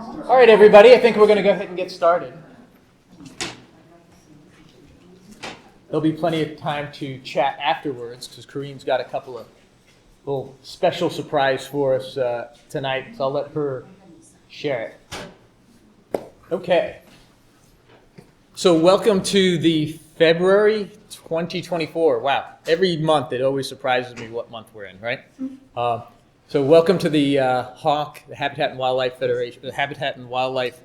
All right, everybody, I think we're going to go ahead and get started. There'll be plenty of time to chat afterwards because Corinne's got a couple of little special surprise for us tonight, so I'll let her share it. Okay. So welcome to the February 2024. Wow, every month it always surprises me what month we're in, right? So welcome to the HAWK, the Habitat and Wildlife Federation, the Habitat and Wildlife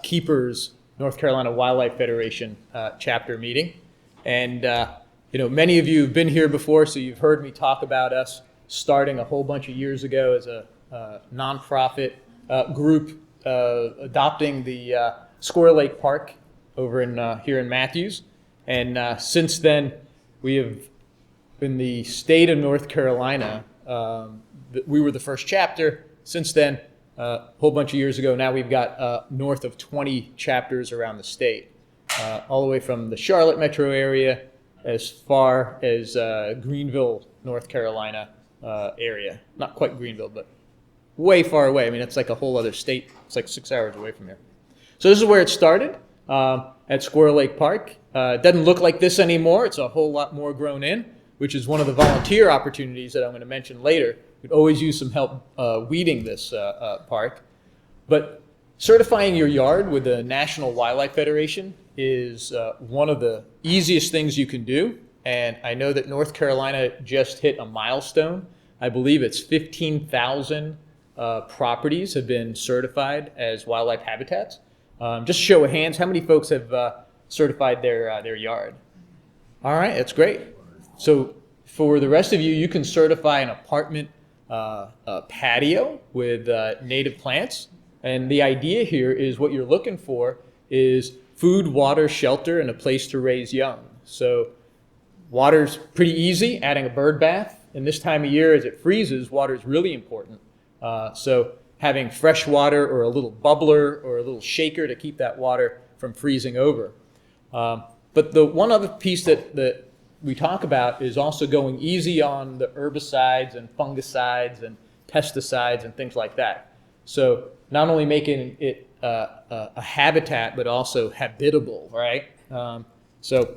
Keepers North Carolina Wildlife Federation chapter meeting. And many of you have been here before, so you've heard me talk about us starting a whole bunch of years ago as a nonprofit group adopting the Squirrel Lake Park over in here in Matthews. And since then, we have, in the state of North Carolina, we were the first chapter. Since then, a whole bunch of years ago, now we've got north of 20 chapters around the state, all the way from the Charlotte metro area as far as Greenville, North Carolina area. Not quite Greenville, but way far away. I mean, it's like a whole other state. It's like 6 hours away from here. So this is where it started, at Squirrel Lake Park. It doesn't look like this anymore. It's a whole lot more grown in, which is one of the volunteer opportunities that I'm going to mention later. We'd always use some help weeding this park. But certifying your yard with the National Wildlife Federation is one of the easiest things you can do. And I know that North Carolina just hit a milestone. I believe it's 15,000 properties have been certified as wildlife habitats. Just show of hands, how many folks have certified their yard? All right, that's great. So for the rest of you, you can certify an apartment patio with native plants. And the idea here is what you're looking for is food, water, shelter, and a place to raise young. So water's pretty easy, adding a bird bath. And this time of year, as it freezes, water is really important. So having fresh water or a little bubbler or a little shaker to keep that water from freezing over. But the one other piece that we talk about is also going easy on the herbicides and fungicides and pesticides and things like that. So not only making it a habitat, but also habitable, right? So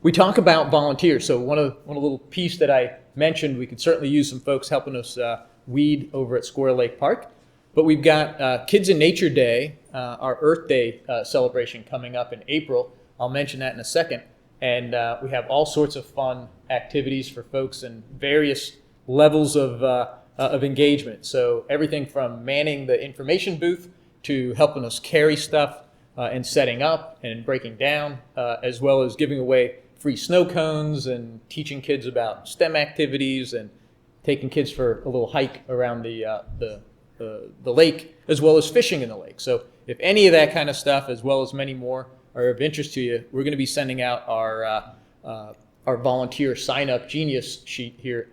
we talk about volunteers. So one little piece that I mentioned, we could certainly use some folks helping us weed over at Squirrel Lake Park. But we've got Kids in Nature Day, our Earth Day celebration coming up in April. I'll mention that in a second. And we have all sorts of fun activities for folks in various levels of engagement. So everything from manning the information booth to helping us carry stuff and setting up and breaking down, as well as giving away free snow cones and teaching kids about STEM activities and taking kids for a little hike around the lake, as well as fishing in the lake. So if any of that kind of stuff, as well as many more, are of interest to you, we're going to be sending out our volunteer sign-up genius sheet here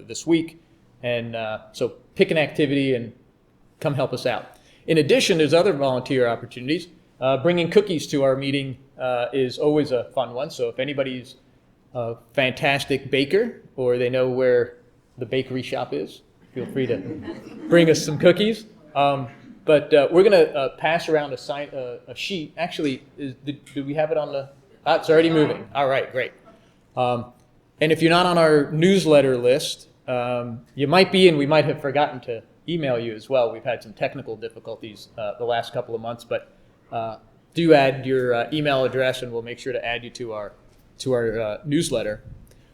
this week. And so pick an activity and come help us out. In addition, there's other volunteer opportunities. Bringing cookies to our meeting is always a fun one. So if anybody's a fantastic baker or they know where the bakery shop is, feel free to bring us some cookies. But we're going to pass around a sheet. Actually, do we have it on the... it's already moving. All right, great. And if you're not on our newsletter list, you might be, and we might have forgotten to email you as well. We've had some technical difficulties the last couple of months, but do add your email address, and we'll make sure to add you to our newsletter.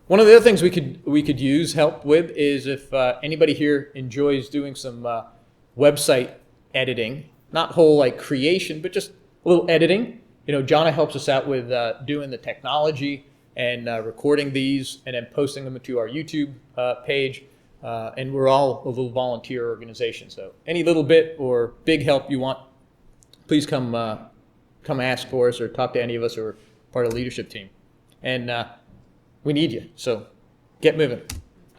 One of the other things we could use help with is if anybody here enjoys doing some website editing, not whole like creation, but just a little editing. Jonna helps us out with doing the technology and recording these and then posting them to our YouTube page. And we're all a little volunteer organization. So any little bit or big help you want, please come ask for us or talk to any of us or part of the leadership team. And we need you, so get moving.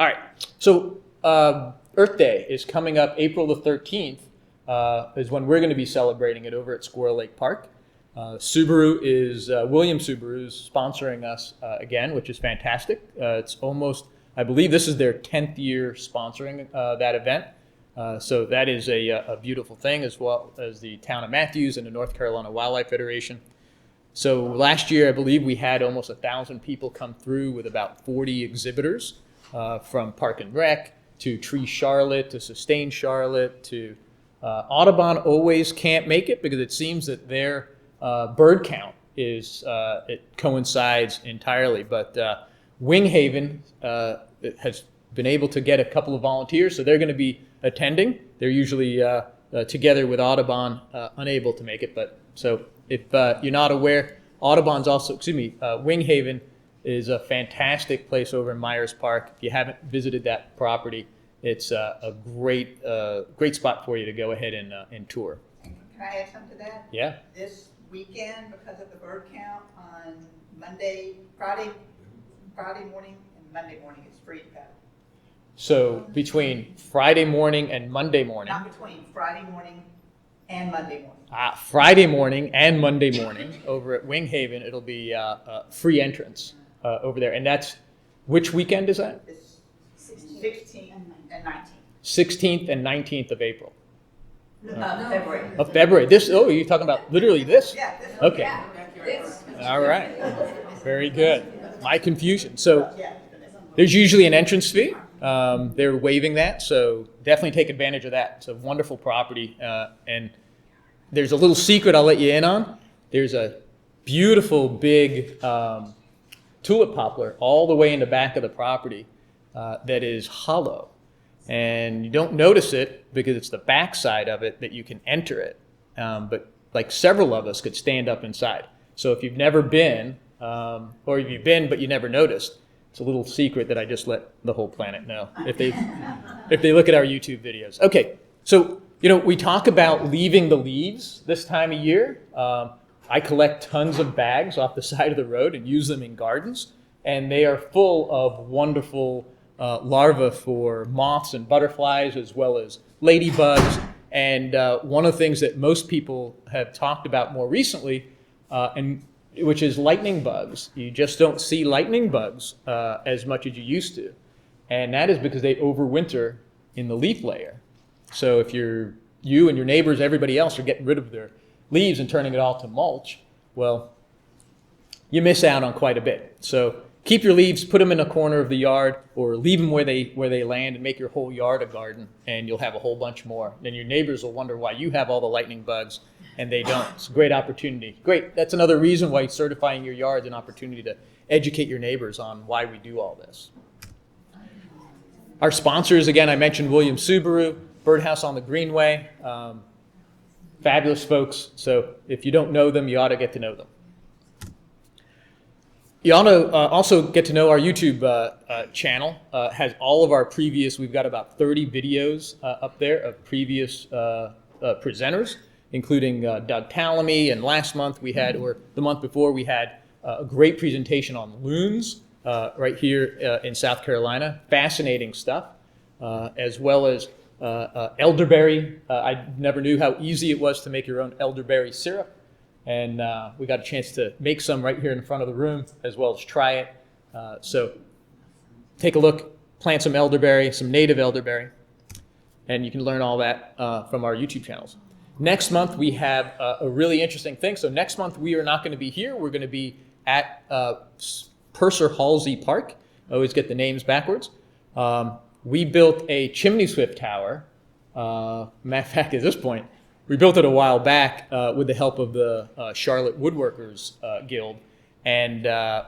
All right, so Earth Day is coming up April the 13th. Is when we're going to be celebrating it over at Squirrel Lake Park. William Subaru is sponsoring us again, which is fantastic. It's almost, I believe this is their 10th year sponsoring that event. So that is a beautiful thing, as well as the town of Matthews and the North Carolina Wildlife Federation. So last year, I believe we had almost 1,000 people come through with about 40 exhibitors, from Park and Rec to Tree Charlotte to Sustain Charlotte to Audubon always can't make it because it seems that their bird count it coincides entirely. But Winghaven has been able to get a couple of volunteers, so they're going to be attending. They're usually together with Audubon, unable to make it. But so if you're not aware, Audubon's also, Winghaven is a fantastic place over in Myers Park. If you haven't visited that property, it's a great spot for you to go ahead and tour. Can I add something to that? Yeah. This weekend, because of the bird count on Friday morning and Monday morning, it's free to go. So between Friday morning and Monday morning. Not between Friday morning and Monday morning. Friday morning and Monday morning over at Winghaven, it'll be free entrance over there. And that's, which weekend is that? It's 16th and 19th. 16th and 19th of April. February. Of February. You're talking about literally this? Yeah. Okay. Yeah, this. All right. Very good. My confusion. So there's usually an entrance fee. They're waiving that, so definitely take advantage of that. It's a wonderful property, and there's a little secret I'll let you in on. There's a beautiful big tulip poplar all the way in the back of the property that is hollow, and you don't notice it because it's the back side of it that you can enter it, but like several of us could stand up inside. So if you've never been, or if you've been but you never noticed, it's a little secret that I just let the whole planet know if they look at our YouTube videos. Okay, so we talk about leaving the leaves this time of year. I collect tons of bags off the side of the road and use them in gardens, and they are full of wonderful larvae for moths and butterflies, as well as ladybugs. And one of the things that most people have talked about more recently, which is lightning bugs. You just don't see lightning bugs as much as you used to. And that is because they overwinter in the leaf layer. So if you and your neighbors, everybody else are getting rid of their leaves and turning it all to mulch, well, you miss out on quite a bit. So keep your leaves, put them in a corner of the yard, or leave them where they land and make your whole yard a garden, and you'll have a whole bunch more. Then your neighbors will wonder why you have all the lightning bugs and they don't. It's a great opportunity. Great. That's another reason why certifying your yard is an opportunity to educate your neighbors on why we do all this. Our sponsors, again, I mentioned William Subaru, Birdhouse on the Greenway. Fabulous folks. So if you don't know them, you ought to get to know them. You ought to also get to know our YouTube channel. Has all of our previous, we've got about 30 videos up there of previous presenters, including Doug Tallamy, and last month we had, or the month before, we had a great presentation on loons right here in South Carolina. Fascinating stuff, as well as elderberry. I never knew how easy it was to make your own elderberry syrup, and we got a chance to make some right here in front of the room, as well as try it. So take a look, plant some elderberry, some native elderberry, and you can learn all that from our YouTube channels. Next month, we have a really interesting thing. So next month, we are not going to be here. We're going to be at Purser Halsey Park. I always get the names backwards. We built a chimney swift tower. Matter of fact, at this point, we built it a while back with the help of the Charlotte Woodworkers Guild. And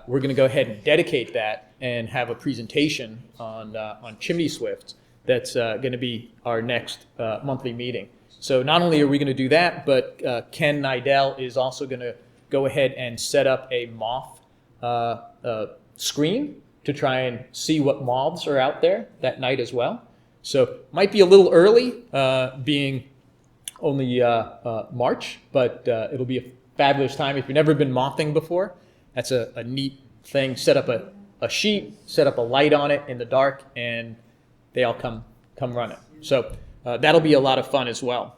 we're going to go ahead and dedicate that and have a presentation on chimney swifts. That's going to be our next monthly meeting. So not only are we going to do that, but Ken Nidell is also going to go ahead and set up a moth screen to try and see what moths are out there that night as well. So might be a little early, being only March, but it'll be a fabulous time. If you've never been mothing before, that's a neat thing. Set up a sheet, set up a light on it in the dark, and they all come run it. So that'll be a lot of fun as well.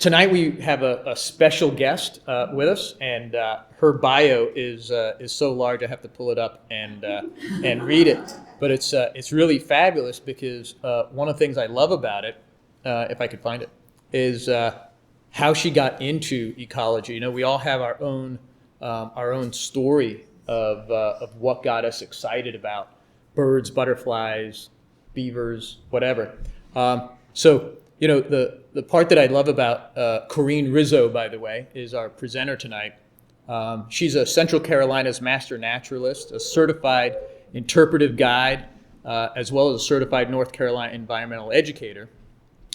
Tonight we have a special guest with us, and her bio is so large I have to pull it up and read it. But it's really fabulous because one of the things I love about it if I could find it, is how she got into ecology. You know, we all have our own story of what got us excited about birds, butterflies, beavers, whatever. So, you know, the part that I love about Corinne Rizzo, by the way, is our presenter tonight. She's a Central Carolina's master naturalist, a certified interpretive guide, as well as a certified North Carolina environmental educator.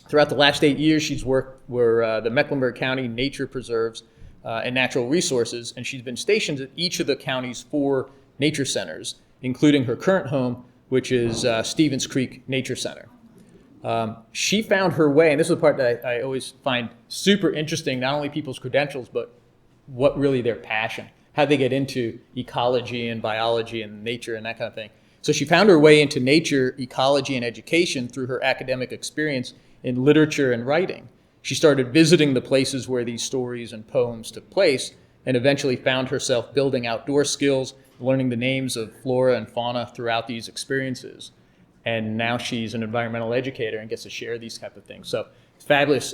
Throughout the last 8 years, she's worked with the Mecklenburg County Nature Preserves and Natural Resources, and she's been stationed at each of the county's 4 nature centers, including her current home, which is Stevens Creek Nature Center. She found her way, and this is the part that I always find super interesting, not only people's credentials, but what really their passion, how they get into ecology and biology and nature and that kind of thing. So she found her way into nature, ecology, and education through her academic experience in literature and writing. She started visiting the places where these stories and poems took place, and eventually found herself building outdoor skills, learning the names of flora and fauna throughout these experiences. And now she's an environmental educator and gets to share these type of things. So it's fabulous.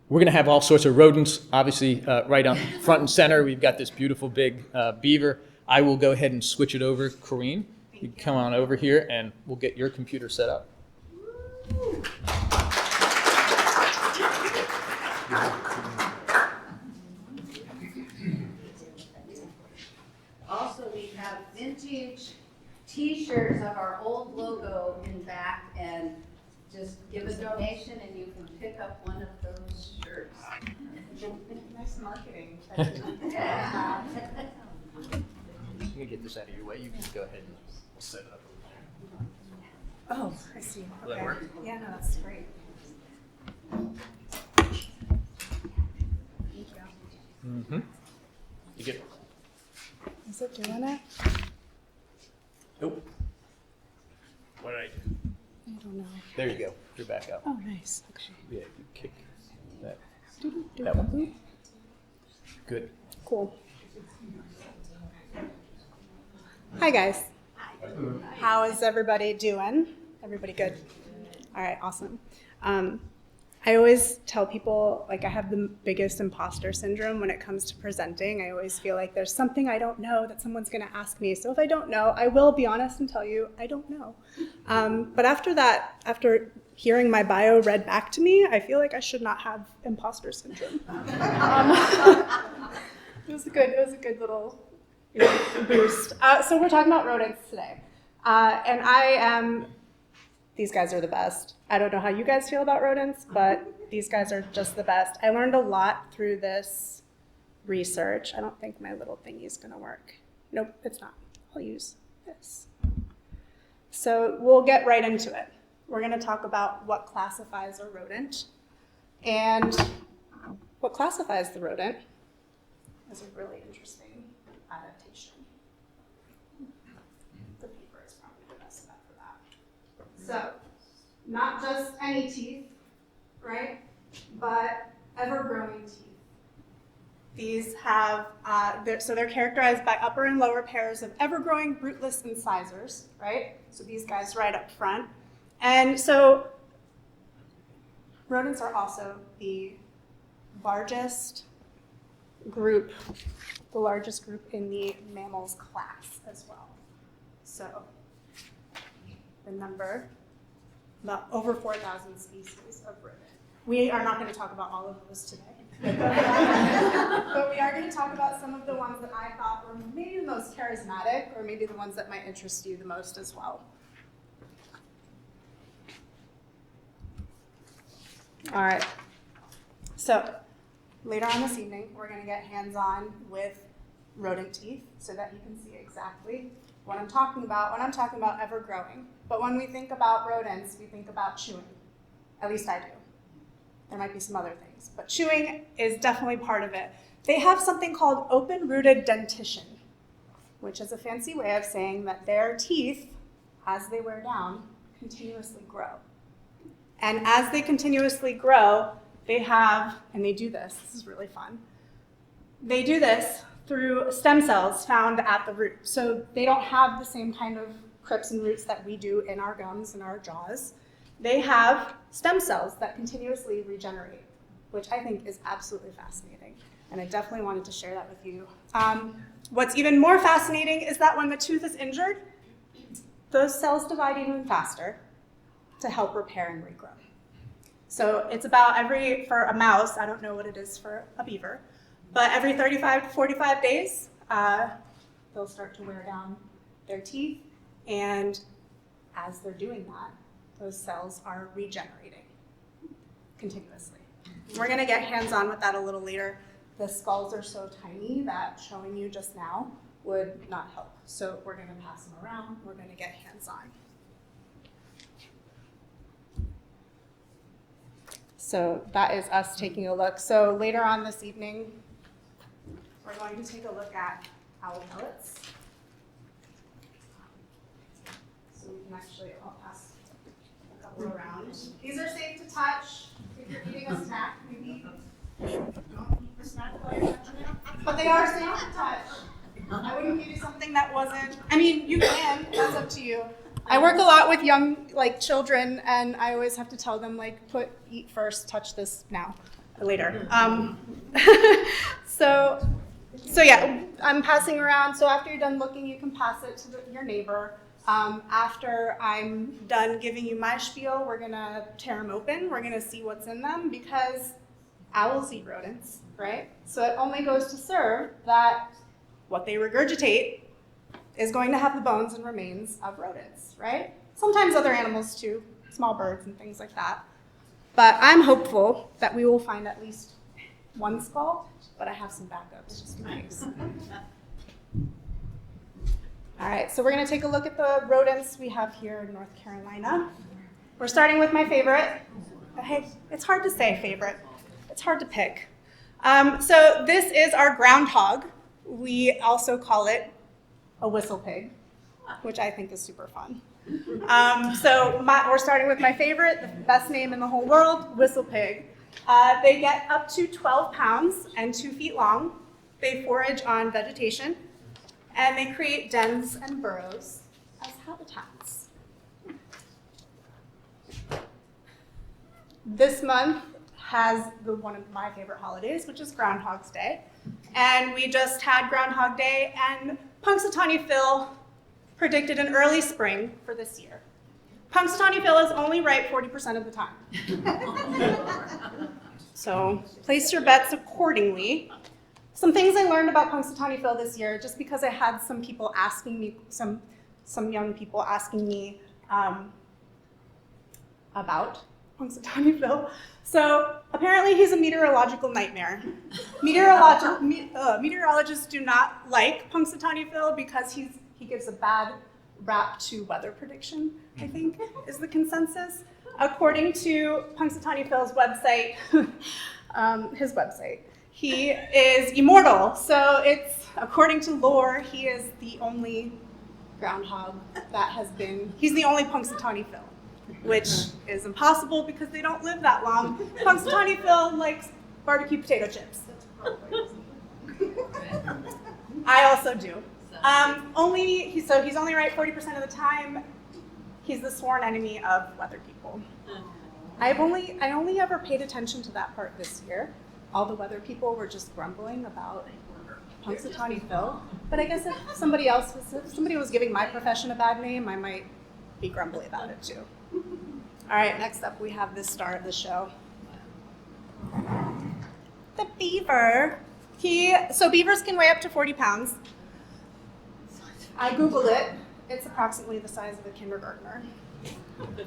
We're going to have all sorts of rodents, obviously, right on front and center. We've got this beautiful big beaver. I will go ahead and switch it over. Corinne, you can come on over here and we'll get your computer set up. Also, we have vintage T-shirts of our old logo in back, and just give a donation and you can pick up one of those shirts. Nice marketing. Let me get this out of your way. You can go ahead and set it up. Oh, I see. Will that work? Yeah, no, that's great. Thank you. Mm-hmm. You get. Is it doing it? Nope. What did I do? I don't know. There you go. You're back up. Oh, nice. Okay. Yeah, you kick that. Doo-doo-doo. That one. Good. Cool. Hi, guys. How is everybody doing? Everybody good? All right, awesome. I always tell people, like, I have the biggest imposter syndrome when it comes to presenting. I always feel like there's something I don't know that someone's going to ask me. So if I don't know, I will be honest and tell you I don't know. But after that, after hearing my bio read back to me, I feel like I should not have imposter syndrome. It was a good little boost. So we're talking about rodents today. And these guys are the best. I don't know how you guys feel about rodents, but these guys are just the best. I learned a lot through this research. I don't think my little thingy is gonna work. Nope, it's not. I'll use this. So we'll get right into it. We're gonna talk about what classifies a rodent. And what classifies the rodent is a really interesting adaptation. The paper is probably the best bet for that. So, not just any teeth, right? But ever-growing teeth. These have, they're characterized by upper and lower pairs of ever-growing rootless incisors, right? So these guys right up front. And so rodents are also the largest group in the mammals class as well. So the number, about over 4,000 species of rodent. We are not going to talk about all of those today. But we are going to talk about some of the ones that I thought were maybe the most charismatic, or maybe the ones that might interest you the most as well. All right. So later on this evening, we're going to get hands-on with rodent teeth so that you can see exactly what I'm talking about when I'm talking about ever-growing. But when we think about rodents, we think about chewing. At least I do. There might be some other things, but chewing is definitely part of it. They have something called open-rooted dentition, which is a fancy way of saying that their teeth, as they wear down, continuously grow. And as they continuously grow, they have, and they do this is really fun, they do this through stem cells found at the root. So they don't have the same kind of crypts and roots that we do in our gums and our jaws. they have stem cells that continuously regenerate, which I think is absolutely fascinating. And I definitely wanted to share that with you. What's even more fascinating is that when the tooth is injured, those cells divide even faster to help repair and regrow. So it's about for a mouse, I don't know what it is for a beaver, but every 35 to 45 days, they'll start to wear down their teeth. And as they're doing that, those cells are regenerating continuously. We're going to get hands-on with that a little later. The skulls are so tiny that showing you just now would not help. So we're going to pass them around. We're going to get hands-on. So that is us taking a look. So later on this evening, we're going to take a look at owl pellets. So we can actually, I'll pass a couple around. These are safe to touch. If you're eating a snack, maybe don't eat the snack while you're touching it. But they are safe to touch. I wouldn't give you something that wasn't, I mean, you can, that's up to you. I work a lot with young, children, and I always have to tell them, eat first, touch this now, later. So yeah, I'm passing around. So after you're done looking, you can pass it to your neighbor. After I'm done giving you my spiel, we're gonna tear them open. We're gonna see what's in them because owls eat rodents, right? So it only goes to serve that what they regurgitate is going to have the bones and remains of rodents, right? Sometimes other animals too, small birds and things like that. But I'm hopeful that we will find at least one skull, but I have some backups just in case. All right, so we're gonna take a look at the rodents we have here in North Carolina. We're starting with my favorite. Hey, it's hard to say favorite. It's hard to pick. So this is our groundhog. We also call it a whistle pig, which I think is super fun. We're starting with my favorite, the best name in the whole world, whistle pig. They get up to 12 pounds and 2 feet long. They forage on vegetation, and they create dens and burrows as habitats. This month has one of my favorite holidays, which is Groundhog's Day. And we just had Groundhog Day, and Punxsutawney Phil predicted an early spring for this year. Punxsutawney Phil is only right 40% of the time. So place your bets accordingly. Some things I learned about Punxsutawney Phil this year, just because I had some people asking me, some young people asking me about Punxsutawney Phil. So apparently he's a meteorological nightmare. Meteorologists do not like Punxsutawney Phil because he gives a bad rap to weather prediction, I think, is the consensus. According to Punxsutawney Phil's website, his website, he is immortal. So according to lore, he is the only groundhog that he's the only Punxsutawney Phil, which is impossible because they don't live that long. Punxsutawney Phil likes barbecue potato chips. I also do. He's only right 40% of the time. He's the sworn enemy of weather people. I only ever paid attention to that part this year. All the weather people were just grumbling about Punxsutawney Phil. But I guess if somebody was giving my profession a bad name, I might be grumbly about it too. All right, next up we have this star of the show. The beaver. So beavers can weigh up to 40 pounds. I Googled it. It's approximately the size of a kindergartner.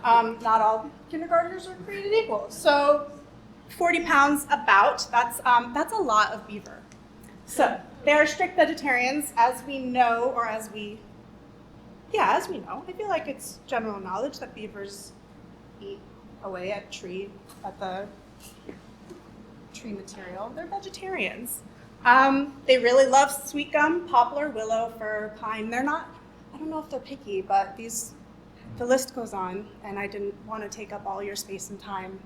Not all kindergartners are created equal. So 40 pounds that's a lot of beaver. So they are strict vegetarians, as we know. I feel like it's general knowledge that beavers eat away at the tree material. They're vegetarians. They really love sweet gum, poplar, willow, fir, pine. I don't know if they're picky, but the list goes on, and I didn't want to take up all your space and time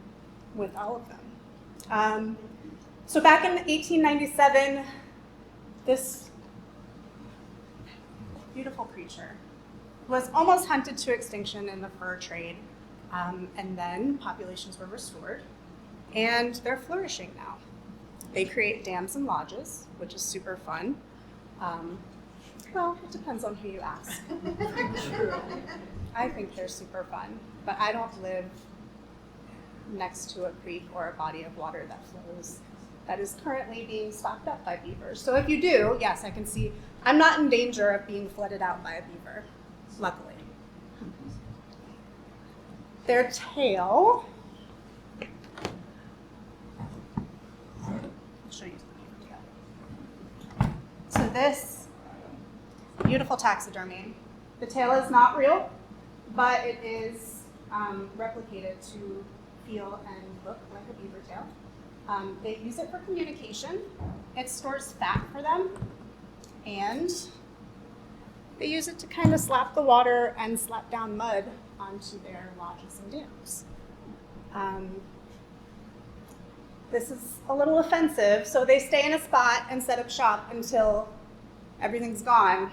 with all of them. So back in 1897, this beautiful creature was almost hunted to extinction in the fur trade. And then populations were restored, and they're flourishing now. They create dams and lodges, which is super fun. Well, it depends on who you ask. I think they're super fun, but I don't live next to a creek or a body of water that flows that is currently being stocked up by beavers. So if you do, yes, I can see, I'm not in danger of being flooded out by a beaver, luckily. Their tail, I'll show you the beaver tail. So this beautiful taxidermy, the tail is not real, but it is replicated to feel and look like a beaver tail. They use it for communication. It stores fat for them, and they use it to kind of slap the water and slap down mud onto their lodges and dams. This is a little offensive, so they stay in a spot and set up shop until everything's gone,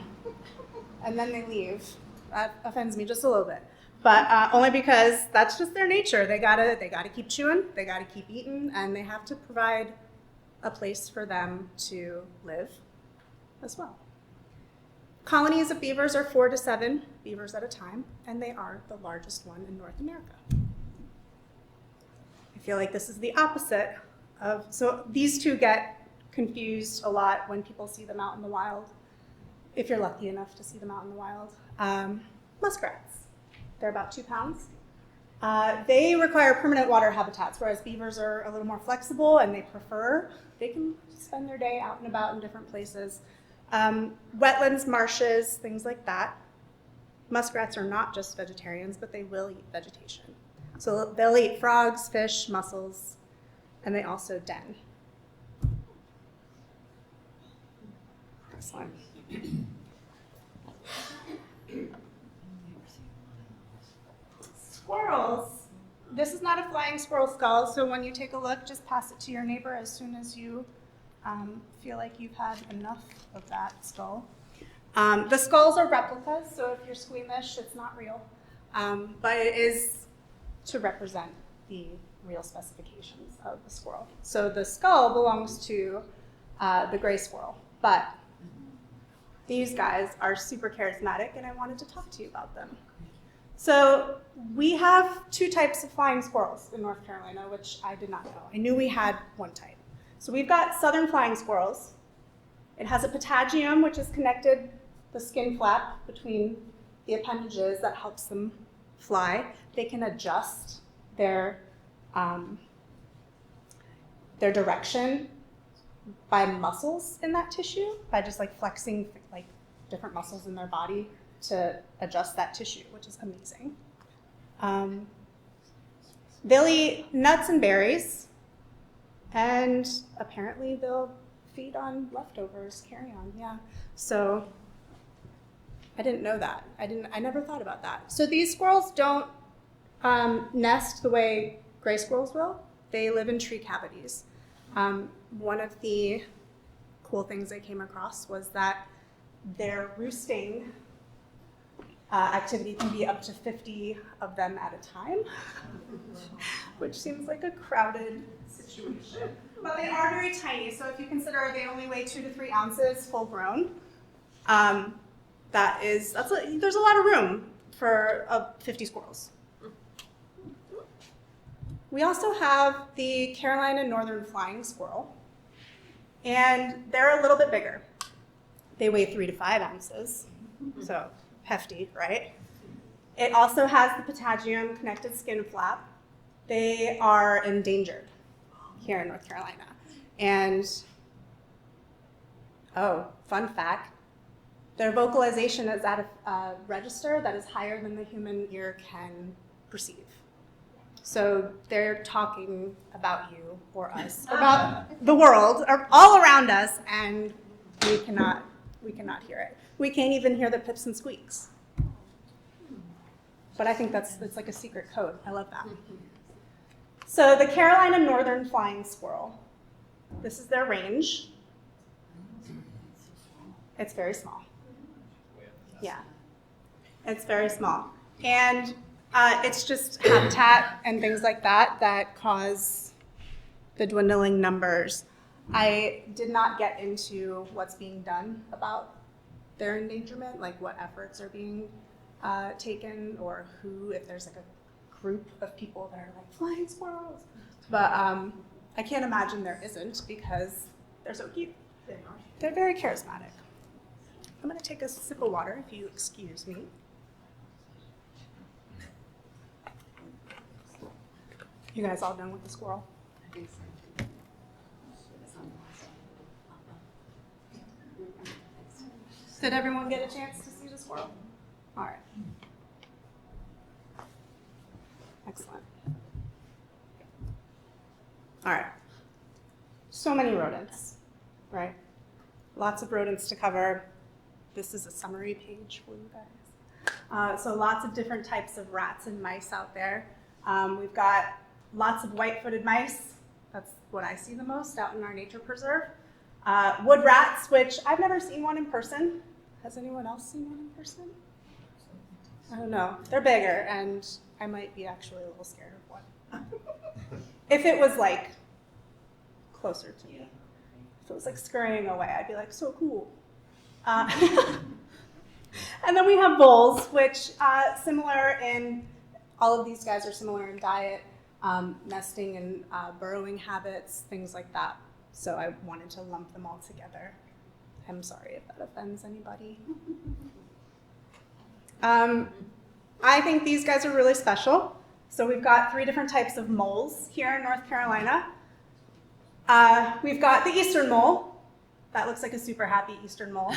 and then they leave. That offends me just a little bit, but only because that's just their nature. They gotta keep chewing, they gotta keep eating, and they have to provide a place for them to live as well. Colonies of beavers are 4 to 7 beavers at a time, and they are the largest one in North America. I feel like this is the opposite of, so these two get confused a lot when people see them out in the wild, if you're lucky enough to see them out in the wild. Muskrats, they're about 2 pounds. They require permanent water habitats, whereas beavers are a little more flexible and they can spend their day out and about in different places. Wetlands, marshes, things like that. Muskrats are not just vegetarians, but they will eat vegetation. So they'll eat frogs, fish, mussels, and they also den. This one. Squirrels. This is not a flying squirrel skull, so when you take a look, just pass it to your neighbor as soon as you feel like you've had enough of that skull. The skulls are replicas, so if you're squeamish, it's not real. But it is to represent the real specifications of the squirrel. So the skull belongs to the gray squirrel, but these guys are super charismatic, and I wanted to talk to you about them. So we have 2 types of flying squirrels in North Carolina, which I did not know. I knew we had 1 type. So we've got southern flying squirrels. It has a patagium, which is connected the skin flap between the appendages that helps them fly. They can adjust their direction by muscles in that tissue, by just like flexing like different muscles in their body to adjust that tissue, which is amazing. They'll eat nuts and berries, and apparently they'll feed on leftovers, carrion, yeah. So I didn't know that. I never thought about that. So these squirrels don't nest the way gray squirrels will. They live in tree cavities. One of the cool things I came across was that their roosting activity can be up to 50 of them at a time, which seems like a crowded situation. But they are very tiny, so if you consider they only weigh 2 to 3 ounces full grown, there's a lot of room for 50 squirrels. We also have the Carolina Northern Flying Squirrel, and they're a little bit bigger. They weigh 3 to 5 ounces, so hefty, right? It also has the patagium connected skin flap. They are endangered here in North Carolina. And, fun fact, their vocalization is at a register that is higher than the human ear can perceive. So they're talking about you or us, about the world, or all around us, and we cannot hear it. We can't even hear the pips and squeaks. But I think it's like a secret code. I love that. So the Carolina Northern Flying Squirrel. This is their range. It's very small. Yeah, it's very small. And It's just habitat and things like that that cause the dwindling numbers. I did not get into what's being done about their endangerment, like what efforts are being taken, or who, if there's like a group of people that are like flying squirrels. But I can't imagine there isn't, because they're so cute. They're very charismatic. I'm gonna take a sip of water if you excuse me. You guys all done with the squirrel? I think so. Did everyone get a chance to see the squirrel? All right. Excellent. All right. So many rodents, right? Lots of rodents to cover. This is a summary page for you guys. So lots of different types of rats and mice out there. We've got lots of white-footed mice. That's what I see the most out in our nature preserve. Wood rats, which I've never seen one in person. Has anyone else seen one in person? I don't know. They're bigger, and I might be actually a little scared of one. If it was like closer to me. If it was like scurrying away, I'd be like, so cool. And then we have voles, which similar in, all of these guys are similar in diet, nesting and burrowing habits, things like that. So I wanted to lump them all together. I'm sorry if that offends anybody. I think these guys are really special. So we've got 3 different types of moles here in North Carolina. We've got the eastern mole. That looks like a super happy eastern mole.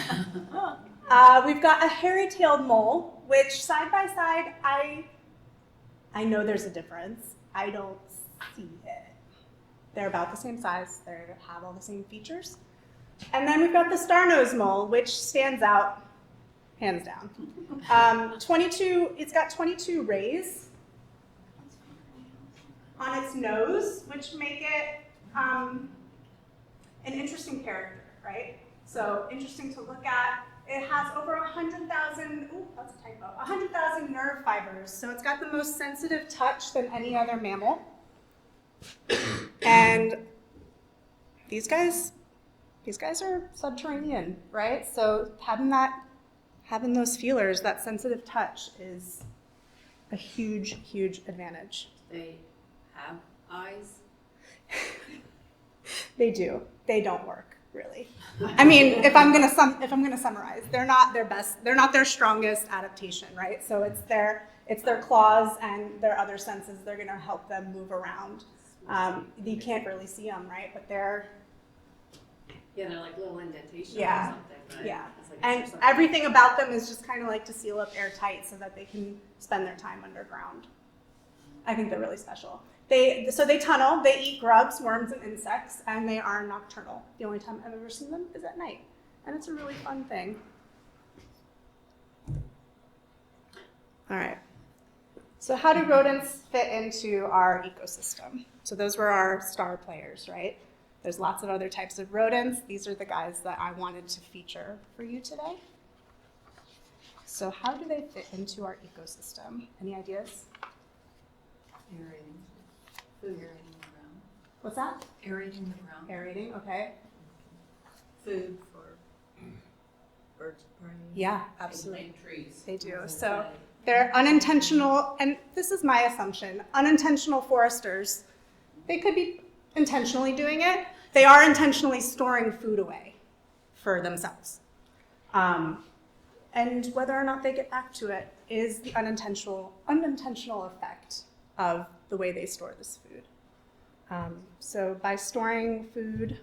We've got a hairy-tailed mole, which side by side, I know there's a difference. I don't see it. They're about the same size. They have all the same features. And then we've got the star-nosed mole, which stands out hands down. It's got 22 rays on its nose, which make it an interesting character, right? So interesting to look at. It has over 100,000, ooh, that's a typo, 100,000 nerve fibers. So it's got the most sensitive touch than any other mammal. And these guys are subterranean, right? So having those feelers, that sensitive touch is a huge, huge advantage. They have eyes. They do. They don't work, really. I mean, if I'm gonna summarize, they're not their best. They're not their strongest adaptation, right? So it's their claws and their other senses. They're gonna help them move around. You can't really see them, right? But they're like little indentations Yeah. or something. Right? Yeah. It's like And something. everything about them is just kind of like to seal up airtight so that they can spend their time underground. I think they're really special. They tunnel, they eat grubs, worms, and insects, and they are nocturnal. The only time I've ever seen them is at night. And it's a really fun thing. All right. So how do rodents fit into our ecosystem? So those were our star players, right? There's lots of other types of rodents. These are the guys that I wanted to feature for you today. So how do they fit into our ecosystem? Any ideas? Aerating. Food aerating the ground. What's that? Aerating the ground. Aerating, okay. Food for birds of prey. Yeah, absolutely. And trees. They do. As I So say. they're unintentional, and this is my assumption, unintentional foresters. They could be intentionally doing it. They are intentionally storing food away for themselves. And whether or not they get back to it is the unintentional effect of the way they store this food. So by storing food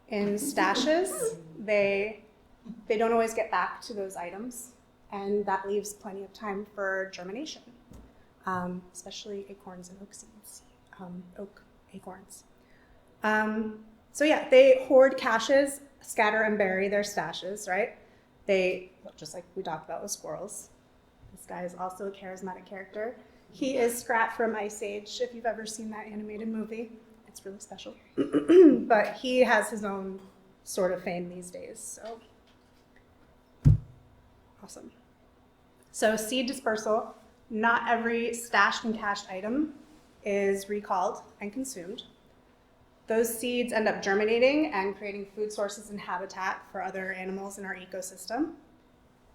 in stashes, they don't always get back to those items, and that leaves plenty of time for germination, especially acorns and oak seeds, oak acorns. So yeah, they hoard caches, scatter and bury their stashes, right? Just like we talked about with squirrels. This guy is also a charismatic character. He is Scrat from Ice Age, if you've ever seen that animated movie. It's really special. But he has his own sort of fame these days, so awesome. So seed dispersal. not every stashed and cached item is recalled and consumed. Those seeds end up germinating and creating food sources and habitat for other animals in our ecosystem.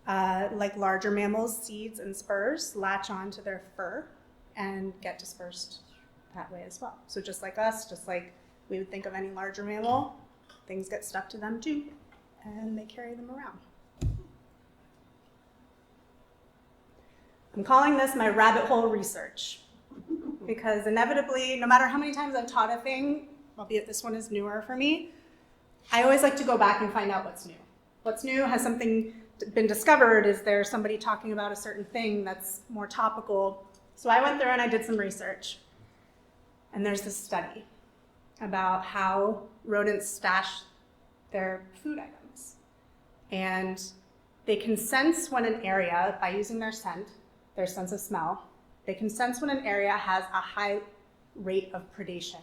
Like larger mammals, seeds and spurs latch onto their fur and get dispersed that way as well. So just like us, just like we would think of any larger mammal, things get stuck to them too, and they carry them around. I'm calling this my rabbit hole research because inevitably, no matter how many times I've taught a thing, albeit this one is newer for me, I always like to go back and find out what's new. What's new? Has something been discovered? Is there somebody talking about a certain thing that's more topical? So I went through and I did some research. And there's this study about how rodents stash their food items. And they can sense when an area, by using their scent, their sense of smell, they can sense when an area has a high rate of predation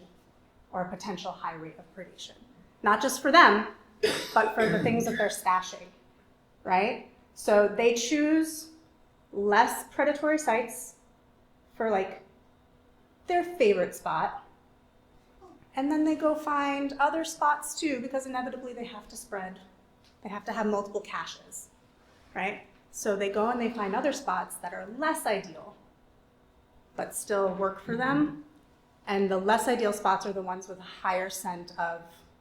or a potential high rate of predation. Not just for them, but for the things that they're stashing, right? So they choose less predatory sites for like their favorite spot. And then they go find other spots too, because inevitably they have to spread. They have to have multiple caches, right? So they go and they find other spots that are less ideal, but still work for them. And the less ideal spots are the ones with a higher scent of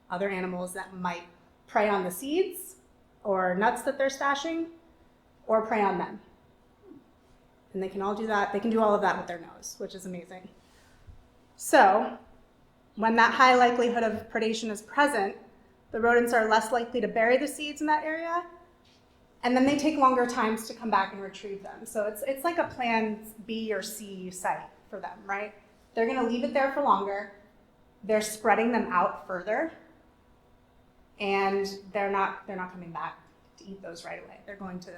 other animals that might prey on the seeds or nuts that they're stashing or prey on them. And they can all do that. They can do all of that with their nose, which is amazing. So when that high likelihood of predation is present, the rodents are less likely to bury the seeds in that area, and then they take longer times to come back and retrieve them. So it's like a plan B or C site for them, right? They're gonna leave it there for longer. They're spreading them out further, and they're not coming back to eat those right away. They're going to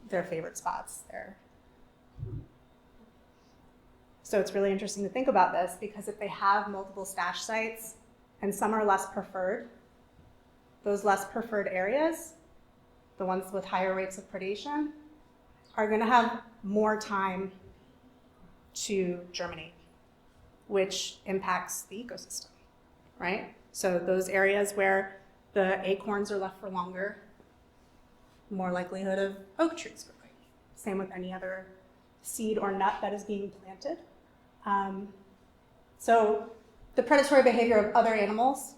their favorite spots. So it's really interesting to think about this, because if they have multiple stash sites and some are less preferred, those less preferred areas, the ones with higher rates of predation, are going to have more time to germinate, which impacts the ecosystem, right? So those areas where the acorns are left for longer, more likelihood of oak trees growing. Same with any other seed or nut that is being planted. So the predatory behavior of other animals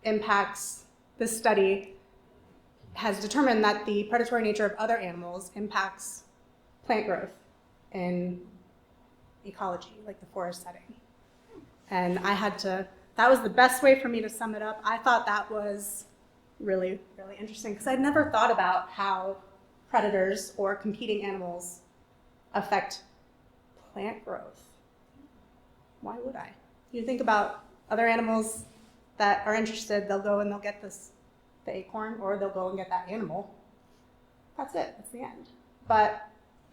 impacts, this study has determined that the predatory nature of other animals impacts plant growth in ecology, like the forest setting. And that was the best way for me to sum it up. I thought that was really, really interesting, because I'd never thought about how predators or competing animals affect plant growth. Why would I? You think about other animals that are interested, they'll go and they'll get the acorn, or they'll go and get that animal. That's it, that's the end. But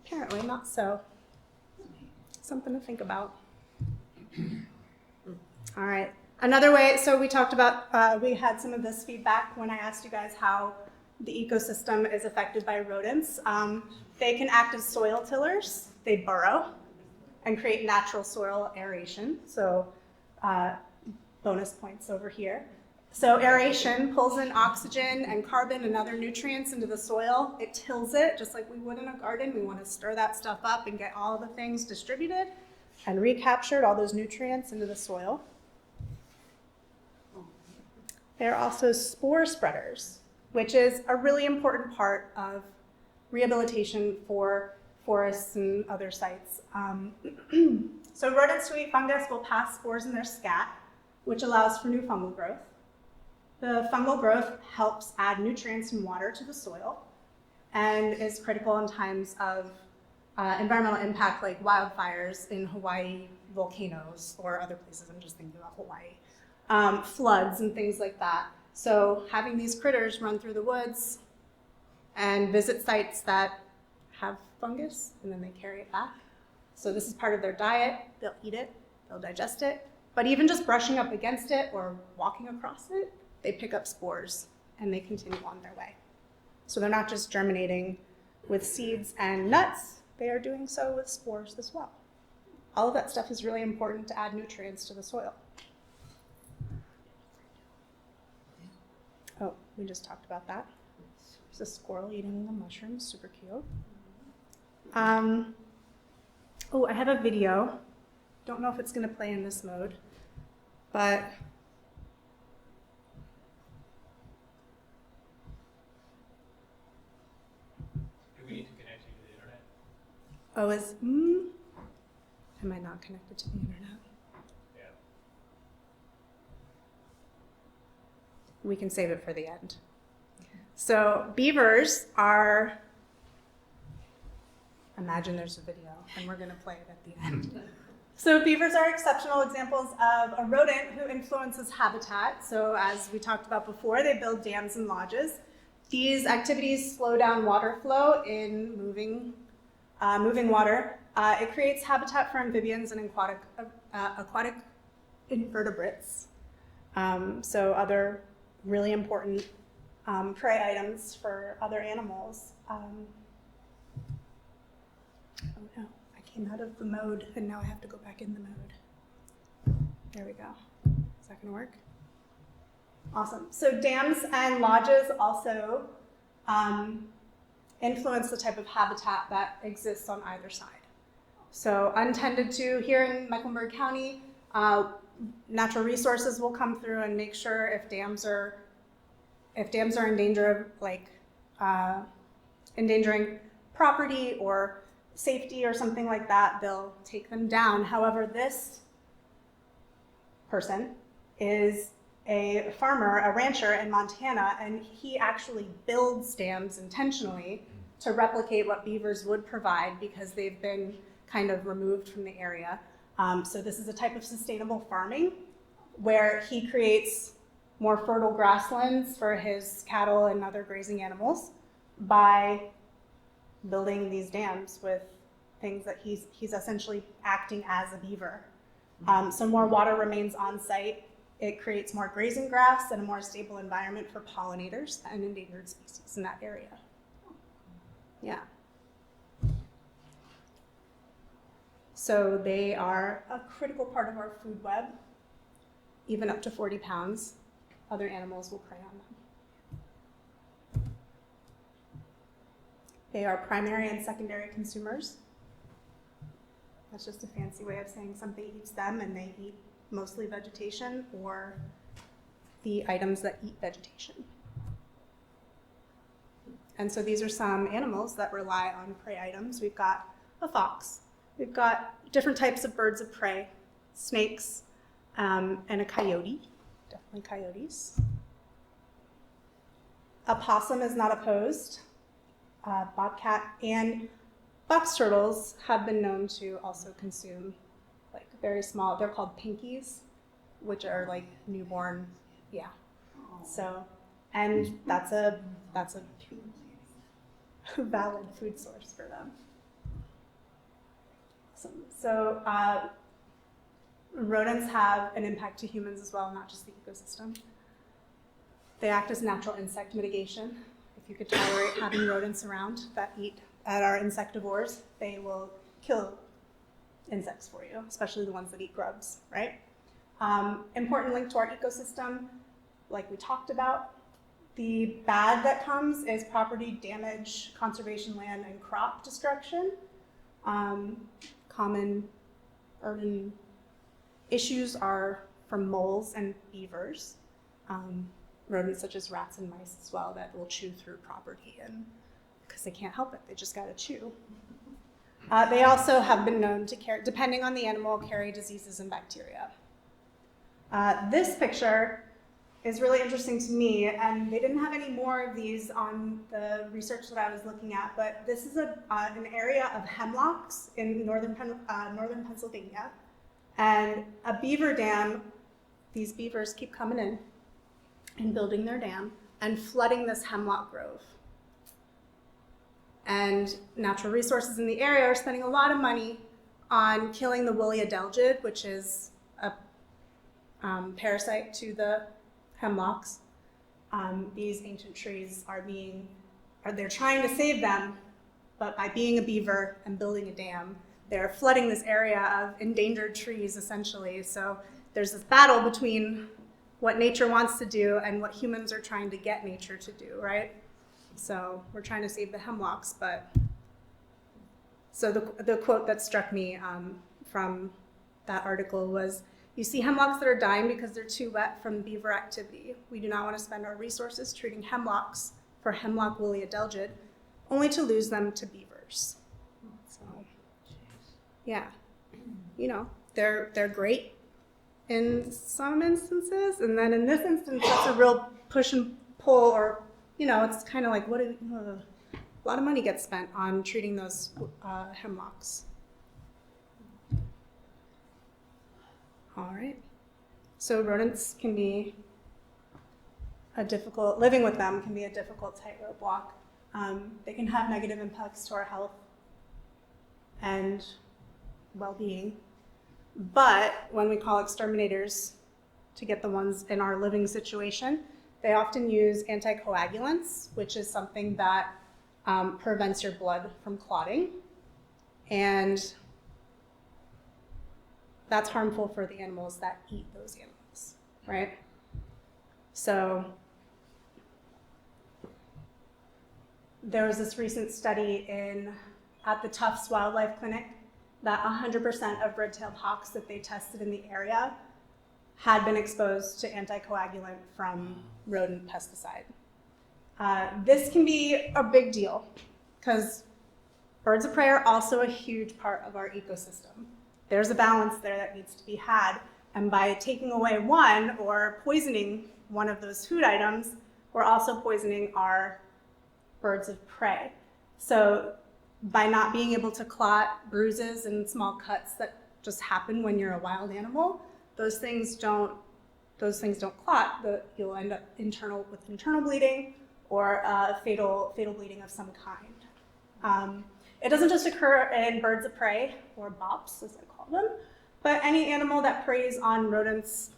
apparently not so. Something to think about. All right, another way, so we talked about, we had some of this feedback when I asked you guys how the ecosystem is affected by rodents. They can act as soil tillers. They burrow and create natural soil aeration. So bonus points over here. So aeration pulls in oxygen and carbon and other nutrients into the soil. It tills it, just like we would in a garden. We want to stir that stuff up and get all the things distributed and recaptured, all those nutrients into the soil. They're also spore spreaders, which is a really important part of rehabilitation for forests and other sites. So rodents who eat fungus will pass spores in their scat, which allows for new fungal growth. The fungal growth helps add nutrients and water to the soil and is critical in times of environmental impact like wildfires in Hawaii, volcanoes, or other places. I'm just thinking about Hawaii. Floods and things like that. So having these critters run through the woods and visit sites that have fungus, and then they carry it back. So this is part of their diet. They'll eat it, they'll digest it, but even just brushing up against it or walking across it, they pick up spores and they continue on their way. So they're not just germinating with seeds and nuts, they are doing so with spores as well. All of that stuff is really important to add nutrients to the soil. Oh, we just talked about that. There's a squirrel eating the mushrooms, super cute. Oh, I have a video. Don't know if it's going to play in this mode, but Do we need to connect you to the internet? am I not connected to the internet? Yeah. We can save it for the end. So beavers are, imagine there's a video and we're going to play it at the end. So beavers are exceptional examples of a rodent who influences habitat. So as we talked about before, they build dams and lodges. These activities slow down water flow in moving water. It creates habitat for amphibians and aquatic invertebrates. So other really important prey items for other animals. Oh no, I came out of the mode and now I have to go back in the mode. There we go. Is that gonna work? Awesome. So dams and lodges also influence the type of habitat that exists on either side. So untended to, here in Mecklenburg County, natural resources will come through and make sure if dams are in danger of endangering property or safety or something like that, they'll take them down. However, this person is a farmer, a rancher in Montana, and he actually builds dams intentionally to replicate what beavers would provide because they've been kind of removed from the area. So this is a type of sustainable farming where he creates more fertile grasslands for his cattle and other grazing animals by building these dams with things that he's essentially acting as a beaver. So more water remains on site. It creates more grazing grass and a more stable environment for pollinators and endangered species in that area. Yeah. So they are a critical part of our food web, even up to 40 pounds. Other animals will prey on them. They are primary and secondary consumers. That's just a fancy way of saying something eats them, and they eat mostly vegetation or the items that eat vegetation. And so these are some animals that rely on prey items. We've got a fox. We've got different types of birds of prey, snakes, and a coyote. Definitely coyotes. A possum is not opposed. Bobcat and box turtles have been known to also consume like very small, they're called pinkies, which are like newborn, yeah. So, and that's a valid food source for them. Awesome. So rodents have an impact to humans as well, not just the ecosystem. They act as natural insect mitigation. If you could tolerate having rodents around that are insectivores, they will kill insects for you, especially the ones that eat grubs, right? Important link to our ecosystem, like we talked about. The bad that comes is property damage, conservation land, and crop destruction. Common urban issues are from moles and beavers. Rodents such as rats and mice as well that will chew through property, and because they can't help it, they just gotta chew. They also have been known to carry, depending on the animal, carry diseases and bacteria. This picture is really interesting to me, and they didn't have any more of these on the research that I was looking at, but this is an area of hemlocks in northern Pennsylvania, and a beaver dam, these beavers keep coming in and building their dam and flooding this hemlock grove. And natural resources in the area are spending a lot of money on killing the woolly adelgid, which is a parasite to the hemlocks. These ancient trees they're trying to save them, but by being a beaver and building a dam, they're flooding this area of endangered trees, essentially. So there's this battle between what nature wants to do and what humans are trying to get nature to do, right? So we're trying to save the hemlocks, but so the quote that struck me from that article was, "You see hemlocks that are dying because they're too wet from beaver activity. We do not want to spend our resources treating hemlocks for hemlock woolly adelgid, only to lose them to beavers." So, yeah, you know, they're great in some instances, and then in this instance, that's a real push and pull, or, you know, it's kind of like, a lot of money gets spent on treating those hemlocks. All right. So rodents can be living with them can be a difficult tightrope walk. They can have negative impacts to our health and well-being. But when we call exterminators to get the ones in our living situation, they often use anticoagulants, which is something that prevents your blood from clotting. And that's harmful for the animals that eat those animals, right? So there was this recent study at the Tufts Wildlife Clinic that 100% of red-tailed hawks that they tested in the area had been exposed to anticoagulant from rodent pesticide. This can be a big deal because birds of prey are also a huge part of our ecosystem. There's a balance there that needs to be had, and by taking away one or poisoning one of those food items, we're also poisoning our birds of prey. So by not being able to clot bruises and small cuts that just happen when you're a wild animal, those things don't clot. You'll end up with internal bleeding or fatal bleeding of some kind. It doesn't just occur in birds of prey, or bops as I call them, but any animal that preys on rodents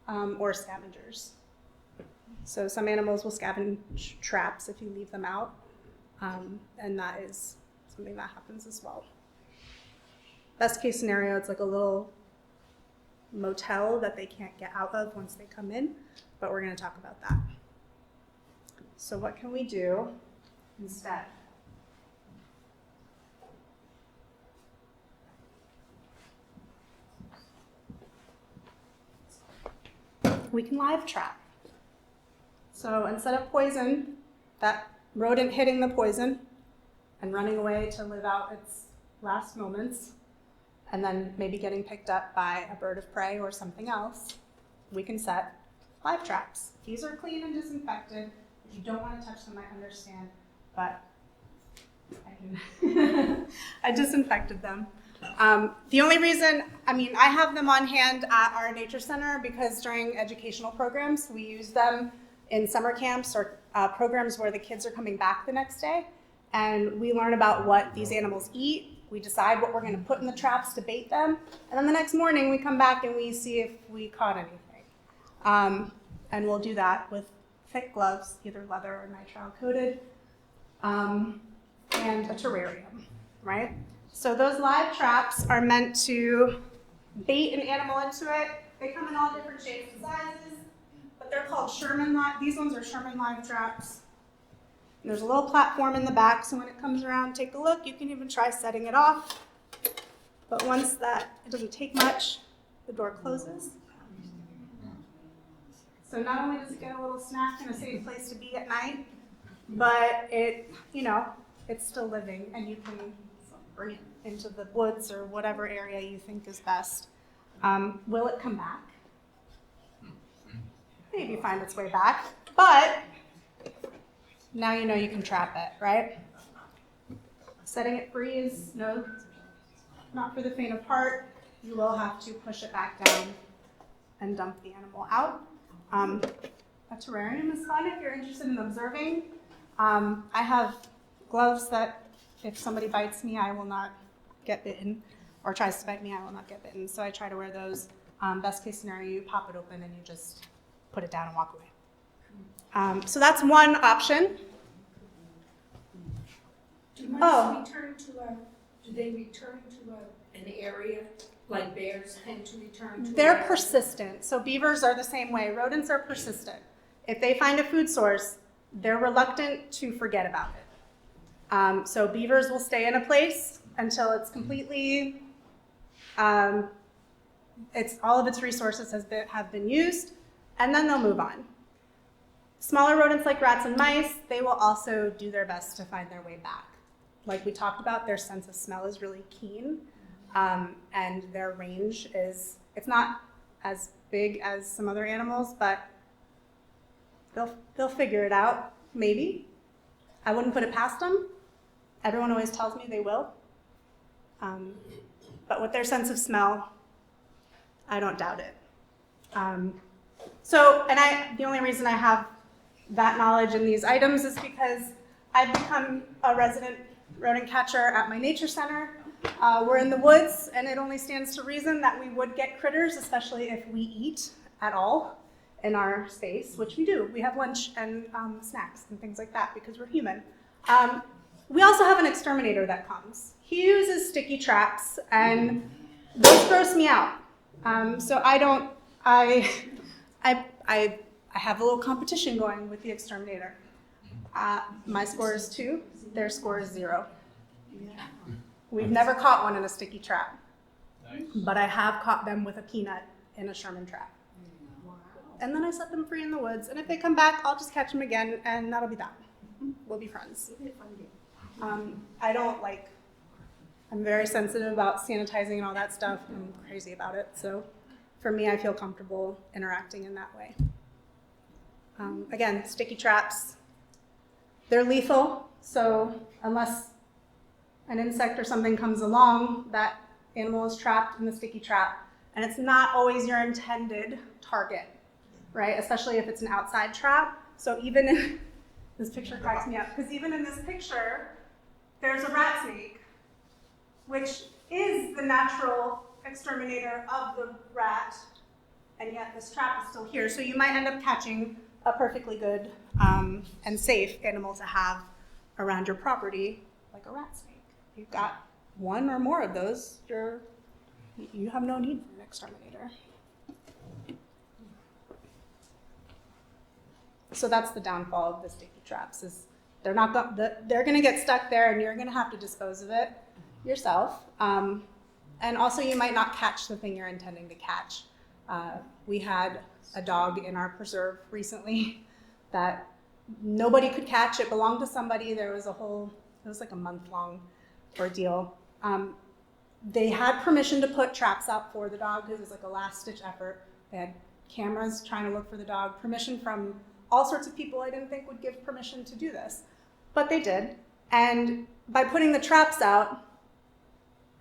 or scavengers. So some animals will scavenge traps if you leave them out, and that is something that happens as well. Best case scenario, it's like a little motel that they can't get out of once they come in, but we're going to talk about that. So what can we do instead? We can live trap. So instead of poison, that rodent hitting the poison and running away to live out its last moments, and then maybe getting picked up by a bird of prey or something else, we can set live traps. These are clean and disinfected. If you don't want to touch them, I understand, but I disinfected them. The only reason, I have them on hand at our nature center because during educational programs, we use them in summer camps or programs where the kids are coming back the next day, and we learn about what these animals eat. We decide what we're going to put in the traps to bait them, and then the next morning we come back and we see if we caught anything. And we'll do that with thick gloves, either leather or nitrile coated, and a terrarium, right? So those live traps are meant to bait an animal into it. They come in all different shapes and sizes, but they're called Sherman live. These ones are Sherman live traps. And there's a little platform in the back, so when it comes around, take a look. You can even try setting it off. But once it doesn't take much, the door closes. So not only does it get a little snack and a safe place to be at night, but it's still living, and you can bring it into the woods or whatever area you think is best. Will it come back? Maybe find its way back, but now you know you can trap it, right? Setting it free is not for the faint of heart. You will have to push it back down and dump the animal out. A terrarium is fun if you're interested in observing. I have gloves that if somebody bites me, I will not get bitten, or tries to bite me, I will not get bitten. So I try to wear those. Best case scenario, you pop it open and you just put it down and walk away. So that's one option. Do Oh. mice return to do they return to an area like bears tend to return to? They're persistent. So beavers are the same way. Rodents are persistent. If they find a food source, they're reluctant to forget about it. So beavers will stay in a place until it's completely, it's all of its resources have been used, and then they'll move on. Smaller rodents like rats and mice, they will also do their best to find their way back. Like we talked about, their sense of smell is really keen, and their range is, it's not as big as some other animals, but they'll figure it out, maybe. I wouldn't put it past them. Everyone always tells me they will. But with their sense of smell, I don't doubt it. The only reason I have that knowledge in these items is because I've become a resident rodent catcher at my nature center. We're in the woods, and it only stands to reason that we would get critters, especially if we eat at all in our space, which we do. We have lunch and snacks and things like that because we're human. We also have an exterminator that comes. He uses sticky traps, and those gross me out. So I have a little competition going with the exterminator. My score is 2, their score is 0. We've never caught one in a sticky trap, but I have caught them with a peanut in a Sherman trap. And then I set them free in the woods, and if they come back, I'll just catch them again, and that'll be that. We'll be friends. I'm very sensitive about sanitizing and all that stuff. I'm crazy about it, so for me, I feel comfortable interacting in that way. Again, sticky traps, they're lethal, so unless an insect or something comes along, that animal is trapped in the sticky trap, and it's not always your intended target, right? Especially if it's an outside trap. So even in, this picture cracks me up, because even in this picture, there's a rat snake, which is the natural exterminator of the rat, and yet this trap is still here. So you might end up catching a perfectly good and safe animal to have around your property, like a rat snake. If you've got one or more of those, you have no need for an exterminator. So that's the downfall of the sticky traps, is they're going to get stuck there, and you're going to have to dispose of it yourself. And also, you might not catch the thing you're intending to catch. We had a dog in our preserve recently that nobody could catch. It belonged to somebody. It was like a month-long ordeal. They had permission to put traps out for the dog because it was like a last-ditch effort. They had cameras trying to look for the dog, permission from all sorts of people I didn't think would give permission to do this. But they did. And by putting the traps out,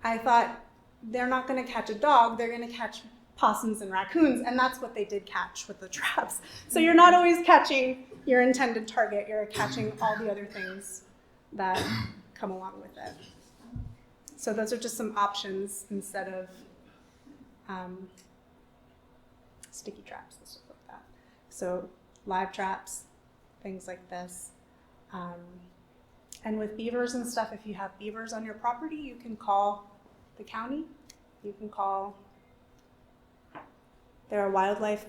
I thought, they're not going to catch a dog, they're going to catch possums and raccoons, and that's what they did catch with the traps. So you're not always catching your intended target, you're catching all the other things that come along with it. So those are just some options instead of sticky traps and stuff like that. So live traps, things like this. And with beavers and stuff, if you have beavers on your property, you can call the county. You can call, there are wildlife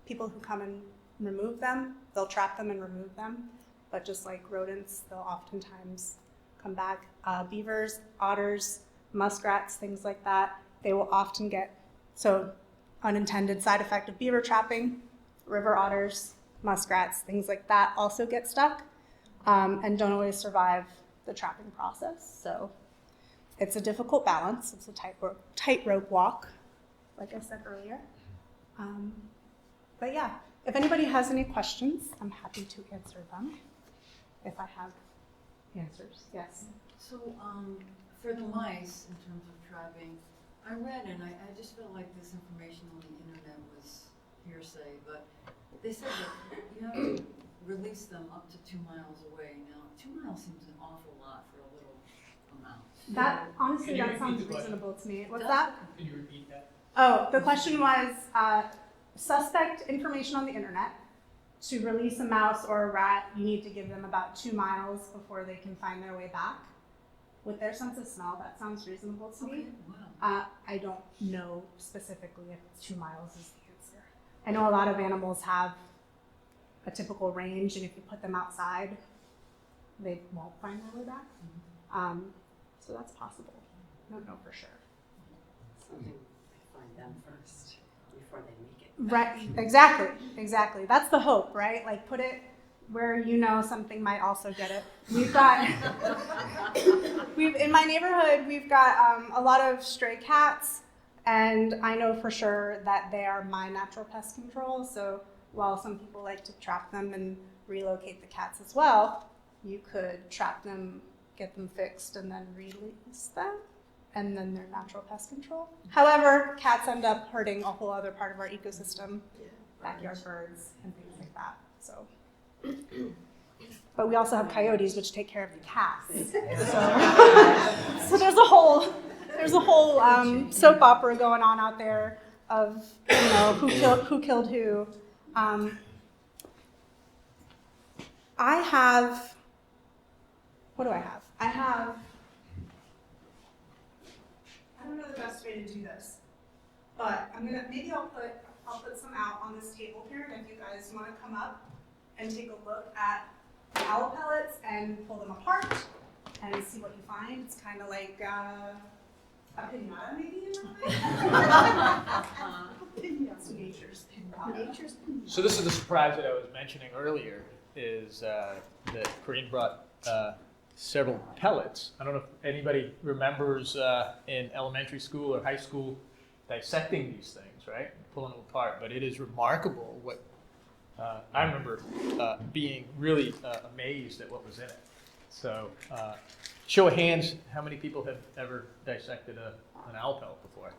people who come and remove them. They'll trap them and remove them. But just like rodents, they'll oftentimes come back. Beavers, otters, muskrats, things like that, they will often get, so unintended side effect of beaver trapping, river otters, muskrats, things like that also get stuck and don't always survive the trapping process. So it's a difficult balance. It's a tightrope walk, like I said earlier. But yeah, if anybody has any questions, I'm happy to answer them if I have answers. Yes? So for the mice, in terms of trapping, I read and I just felt like this information on the internet was hearsay, but they said that you have to release them up to 2 miles away. Now, 2 miles seems an awful lot for a little amount. That, honestly, that sounds reasonable to me. What's Does that? Can you repeat that? Oh, the question was suspect information on the internet. to release a mouse or a rat, you need to give them about 2 miles before they can find their way back. With their sense of smell, that sounds reasonable to me. Okay, wow. I don't know specifically if 2 miles is the answer. I know a lot of animals have a typical range, and if you put them outside, they won't find their way back. So that's possible. I don't know for sure. Something they find them first before they make it. Right, exactly. That's the hope, right? Like put it where you know something might also get it. In my neighborhood, we've got a lot of stray cats, and I know for sure that they are my natural pest control. So while some people like to trap them and relocate the cats as well, you could trap them, get them fixed, and then release them, and then they're natural pest control. However, cats end up hurting a whole other part of our ecosystem, backyard birds and things like that. So, but we also have coyotes, which take care of the cats. So there's a whole soap opera going on out there of who killed who. What do I have? I don't know the best way to do this, but I'll put some out on this table here, and if you guys want to come up and take a look at the owl pellets and pull them apart and see what you find. It's kind of like a pinata, maybe in a way. That's nature's pinata. So this is the surprise that I was mentioning earlier, is that Corinne brought several pellets. I don't know if anybody remembers in elementary school or high school dissecting these things, right? Pulling them apart, but it is remarkable what I remember being really amazed at what was in it. So show of hands, how many people have ever dissected an owl pellet before?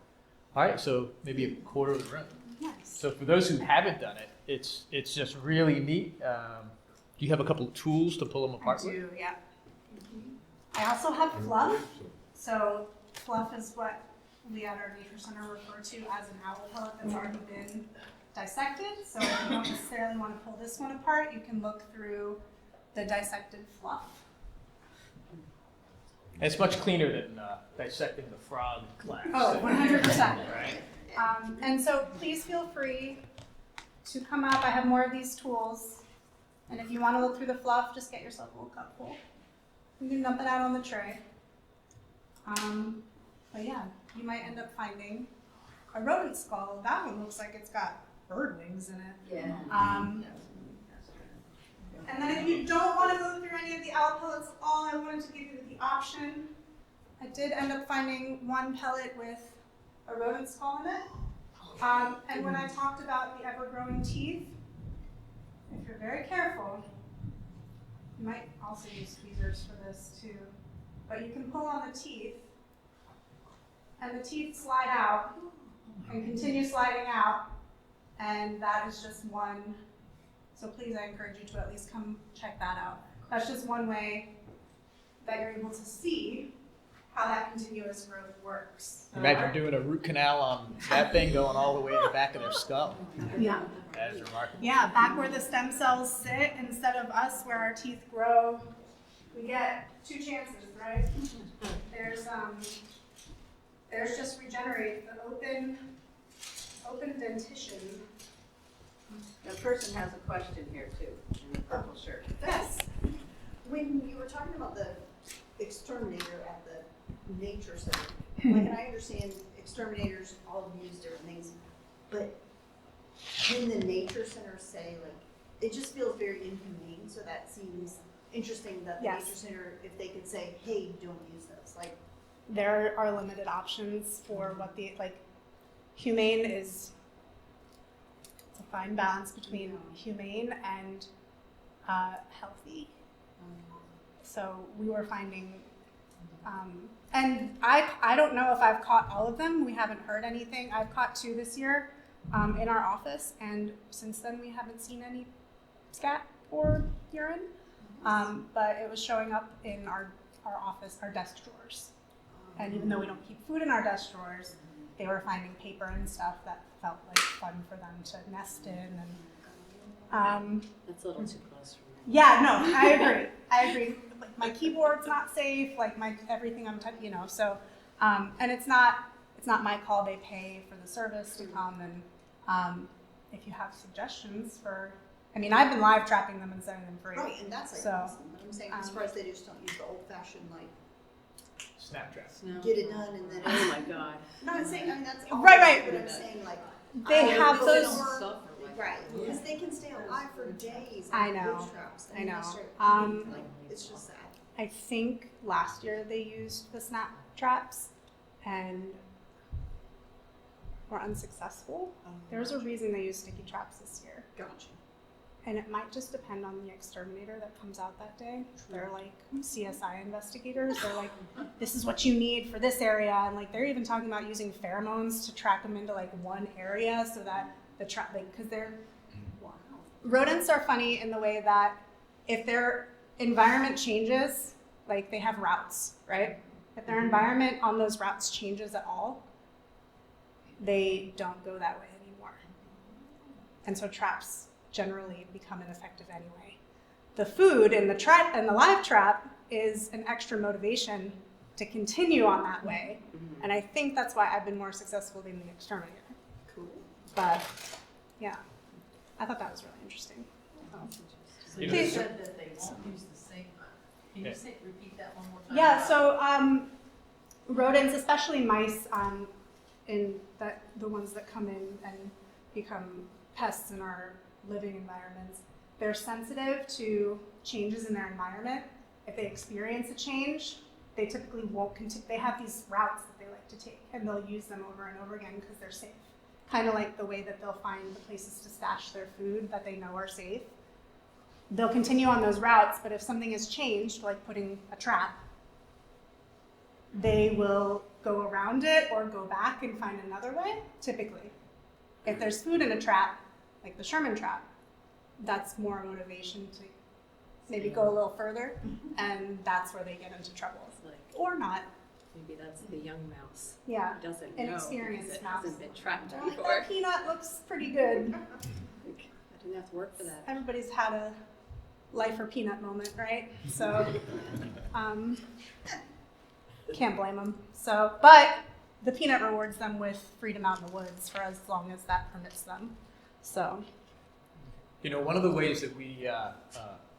All right, so maybe a quarter of the room. Nice. So for those who haven't done it, it's just really neat. Do you have a couple of tools to pull them apart with? I do, yeah. I also have fluff. So fluff is what we at our nature center refer to as an owl pellet that's already been dissected. So if you don't necessarily want to pull this one apart, you can look through the dissected fluff. And it's much cleaner than dissecting the frog class. Oh, 100%. Right? And so please feel free to come up. I have more of these tools. And if you want to look through the fluff, just get yourself a little cupful. You can dump it out on the tray. But yeah, you might end up finding a rodent skull. That one looks like it's got bird wings in it. Yeah. And then if you don't want to go through any of the owl pellets at all, I wanted to give you the option. I did end up finding one pellet with a rodent skull in it. And when I talked about the ever-growing teeth, if you're very careful, you might also use tweezers for this too, but you can pull on the teeth, and the teeth slide out and continue sliding out, and that is just one. So please, I encourage you to at least come check that out. That's just one way that you're able to see how that continuous growth works. Imagine doing a root canal on that thing going all the way to the back of their skull. Yeah. That is remarkable. Yeah, back where the stem cells sit, instead of us where our teeth grow, we get 2 chances, right? There's just regenerate, the open dentition. The person has a question here too, in the purple shirt. Yes. When you were talking about the exterminator at the nature center, like, and I understand exterminators all use different things, but can the nature center say, like, it just feels very inhumane, so that seems interesting that the Yes. nature center, if they could say, hey, don't use this, like. There are limited options for what humane is. It's a fine balance between humane and healthy. So we were finding, and I don't know if I've caught all of them. We haven't heard anything. I've caught 2 this year in our office, and since then we haven't seen any scat or urine. But it was showing up in our office, our desk drawers. And even though we don't keep food in our desk drawers, they were finding paper and stuff that felt like fun for them to nest in. And That's a little too close for me. Yeah, no, I agree. I agree. Like my keyboard's not safe. Like my everything I'm typing, you know. So, and it's not my call. They pay for the service to come, and if you have suggestions for, I mean, I've been live trapping them and setting them free. Right, and that's like So, awesome, but I'm saying, I'm surprised they just don't use the old fashioned, like, Snapchat. No. get it done and then. Oh my God. No, I'm saying, I mean, that's all. Right. But I'm saying, like. They have this those. is more- Suffer like Right, that. because they can stay alive for days. I on know. bush traps. I know. Like, it's just sad. I think last year they used the snap traps and were unsuccessful. There's a reason they used sticky traps this year. Gotcha. And it might just depend on the exterminator that comes out that day. They're like CSI investigators. They're like, this is what you need for this area. And like, they're even talking about using pheromones to track them into like one area so that the trap, like, cause rodents are funny in the way that if their environment changes, like they have routes, right? If their environment on those routes changes at all, they don't go that way anymore. And so traps generally become ineffective anyway. The food in the trap and the live trap is an extra motivation to continue on that way. And I think that's why I've been more successful than the exterminator. Cool. But yeah, I thought that was really interesting. So You you know, said that they won't use the same, can you Yeah. repeat that one more time? Yeah, so rodents, especially mice, in the ones that come in and become pests in our living environments, they're sensitive to changes in their environment. If they experience a change, they typically won't continue. They have these routes that they like to take, and they'll use them over and over again because they're safe. Kind of like the way that they'll find the places to stash their food that they know are safe. They'll continue on those routes, but if something has changed, like putting a trap, they will go around it or go back and find another way, typically. If there's food in a trap, like the Sherman trap, that's more motivation to maybe go a little further, and that's where they get into trouble. It's like, Or not, maybe that's the young mouse. yeah. Who doesn't know Inexperienced because it mouse. hasn't been trapped They're like, before. that peanut looks pretty good. Like, I didn't have to work for that. Everybody's had a life or peanut moment, right? So, can't blame them. So, but the peanut rewards them with freedom out in the woods for as long as that permits them. So, You know, one of the ways that we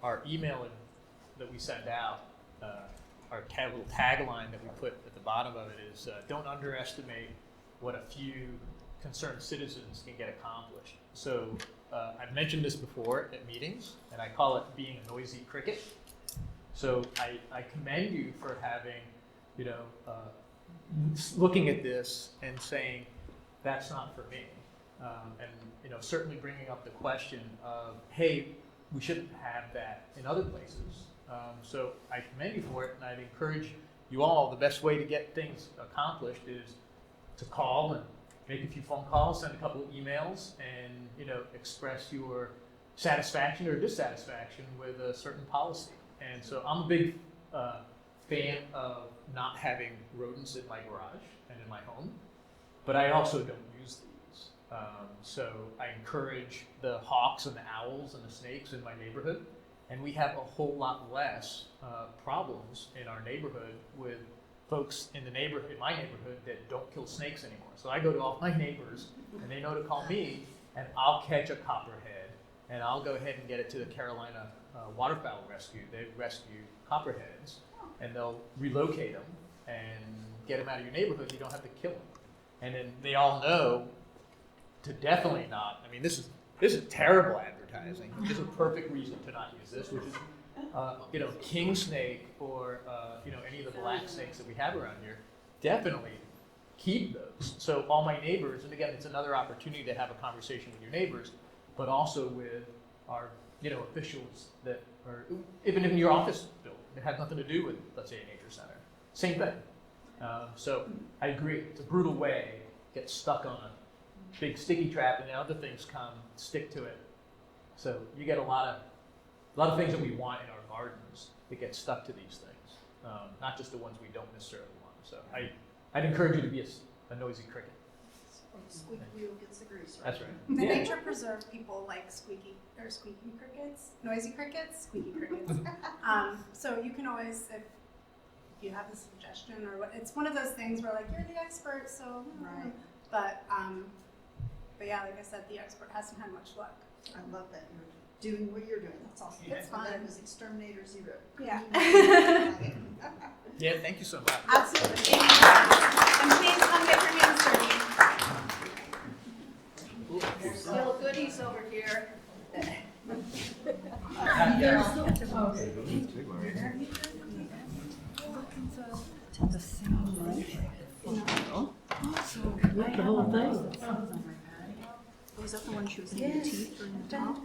our email that we send out, our little tagline that we put at the bottom of it is, don't underestimate what a few concerned citizens can get accomplished. So I've mentioned this before at meetings, and I call it being a noisy cricket. So I commend you for having, you know, looking at this and saying, that's not for me. And, you know, certainly bringing up the question of, hey, we shouldn't have that in other places. So I commend you for it, and I'd encourage you all, the best way to get things accomplished is to call and make a few phone calls, send a couple of emails, and, you know, express your satisfaction or dissatisfaction with a certain policy. And so I'm a big fan of not having rodents in my garage and in my home, but I also don't use these. So I encourage the hawks and the owls and the snakes in my neighborhood, and we have a whole lot less problems in our neighborhood with folks in the neighborhood, in my neighborhood, that don't kill snakes anymore. So I go to all my neighbors, and they know to call me, and I'll catch a copperhead, and I'll go ahead and get it to the Carolina Waterfowl Rescue. They rescue copperheads, and they'll relocate them and get them out of your neighborhood. You don't have to kill them. And then they all know to definitely not. I mean, this is terrible advertising. This is a perfect reason to not use this, which is, you know, king snake or you know, any of the black snakes that we have around here. Definitely keep those. So all my neighbors, and again, it's another opportunity to have a conversation with your neighbors, but also with our, you know, officials that are even in your office building. It has nothing to do with, let's say, a nature center. Same thing. So I agree. It's a brutal way. Get stuck on a big sticky trap, and then other things come, stick to it. So you get a lot of things that we want in our gardens that get stuck to these things, not just the ones we don't necessarily want. So I'd encourage you to be a noisy cricket. Squeaky wheel gets the grease, right? That's right. The Yeah. nature preserve people like squeaky crickets, noisy crickets, squeaky crickets. So you can always, if you have a suggestion or what, it's one of those things where like you're the expert, so. Right. But yeah, like I said, the expert hasn't had much luck. I love that you're doing what you're doing, that's awesome. It's And then fun. it was Exterminator Zero. Yeah. Yeah, thank you so much. Absolutely. Thank you. And please come get your hands dirty. There's still goodies over here. Was that the one she was in the teeth or in the top?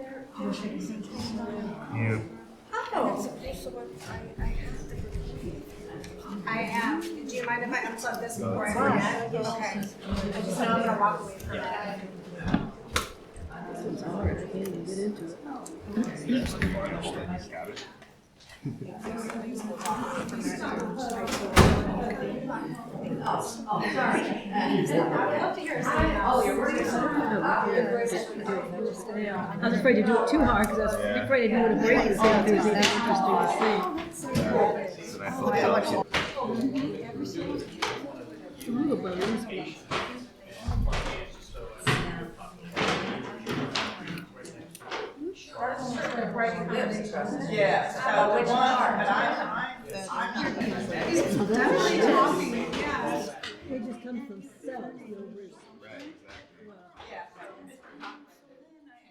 I am. Do you mind if I unplug this before I forget? Okay. I just know I'm gonna walk away from it. I was afraid to do it too hard because I was afraid I didn't want to break it. So it was interesting to see. Ooh, balloons. Yeah, so the one, but I'm He's definitely talking, yeah. They just come from cells, no roots. Right, exactly.